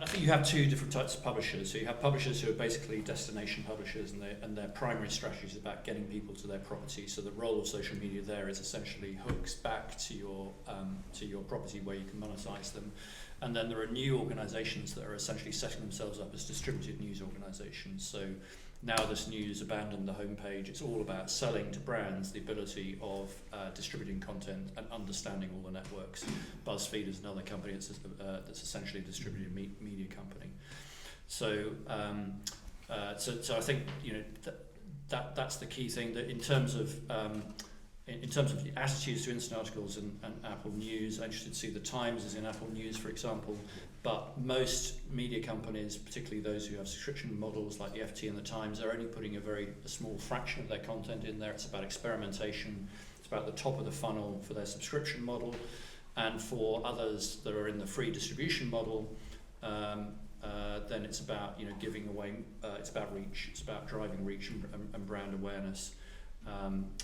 I think you have two different types of publishers. So you have publishers who are basically destination publishers, and their primary strategy is about getting people to their property. So the role of social media there is essentially hooks back to your property where you can monetize them. And then there are new organisations that are essentially setting themselves up as distributed news organisations. So now this news abandoned the homepage. It's all about selling to brands the ability of distributing content and understanding all the networks. BuzzFeed is another company that's essentially a distributed media company. So I think that's the key thing. That in terms of the attitudes to instant articles and Apple News, I'm interested to see the Times is in Apple News, for example. But most media companies, particularly those who have subscription models like the FT and the Times, are only putting a small fraction of their content in there. It's about experimentation. It's about the top of the funnel for their subscription model. And for others that are in the free distribution model, then it's about giving away. It's about reach. It's about driving reach and brand awareness.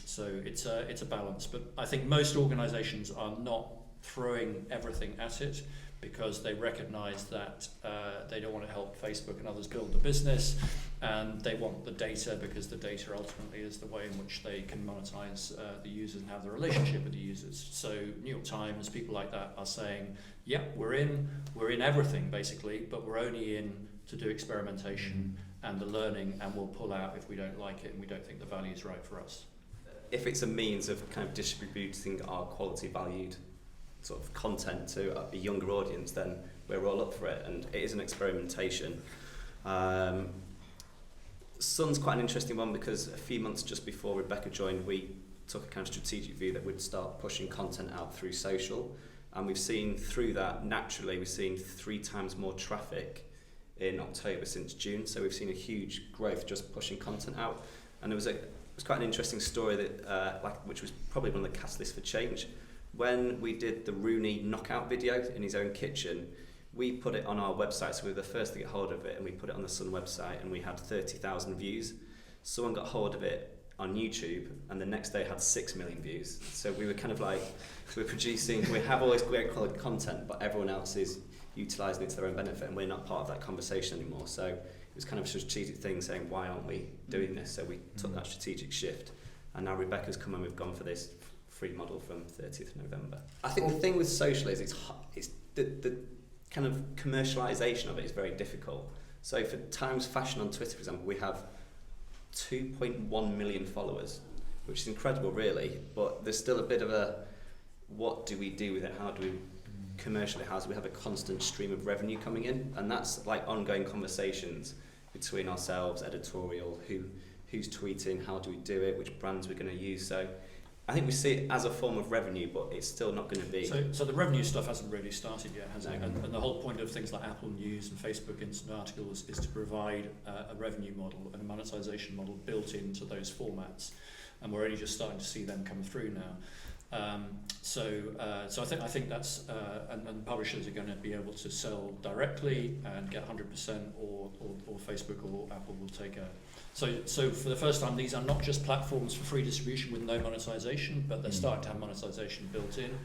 So it's a balance. But I think most organisations are not throwing everything at it, because they recognise that they don't want to help Facebook and others build the business, and they want the data, because the data ultimately is the way in which they can monetize the users and have the relationship with the users. So New York Times, people like that are saying, yeah, we're in everything basically, but we're only in to do experimentation and the learning, and we'll pull out if we don't like it and we don't think the value is right for us. If it's a means of kind of distributing our quality valued sort of content to a younger audience, then we're all up for it, and it is an experimentation. Sun's quite an interesting one, because a few months just before Rebecca joined, we took a kind of strategic view that we'd start pushing content out through social, and we've seen through that, naturally, we've seen 3 times more traffic in October since June, so we've seen a huge growth just pushing content out. And it was quite an interesting story that which was probably one of the catalysts for change. When we did the Rooney knockout video in his own kitchen, we put it on our website, so we were the first to get hold of it, and we put it on the Sun website, and we had 30,000 views. Someone got hold of it on YouTube, and the next day had 6 million views. So we were kind of like, we have all this great quality content, but everyone else is utilising it to their own benefit, and we're not part of that conversation anymore. So it was kind of a strategic thing, saying, why aren't we doing this? So we took that strategic shift, and now Rebecca's come and we've gone for this free model from 30th of November. I think the thing with social is it's the kind of commercialisation of it is very difficult. So for Times Fashion on Twitter, for example, we have 2.1 million followers, which is incredible really, but there's still a bit of a, what do we do with it? How do we commercially, how do we have a constant stream of revenue coming in? And that's like ongoing conversations between ourselves, editorial, who's tweeting, how do we do it, which brands we're going to use. So I think we see it as a form of revenue, but it's still not going to be. So the revenue stuff hasn't really started yet, has it? And the whole point of things like Apple News and Facebook Instant Articles is to provide a revenue model and a monetization model built into those formats, and we're only just starting to see them come through now. So I think that's and publishers are going to be able to sell directly and get 100%, or Facebook or Apple will take a. So for the first time, these are not just platforms for free distribution with no monetization, but they're starting to have monetization built in,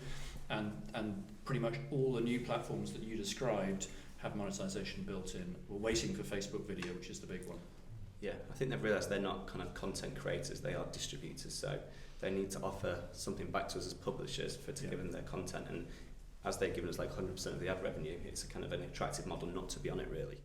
and pretty much all the new platforms that you described have monetization built in. We're waiting for Facebook video, which is the big one. Yeah, I think they've realised they're not kind of content creators, they are distributors, so they need to offer something back to us as publishers to give them their content, and as they've given us like 100% of the ad revenue, it's a kind of an attractive model not to be on it really.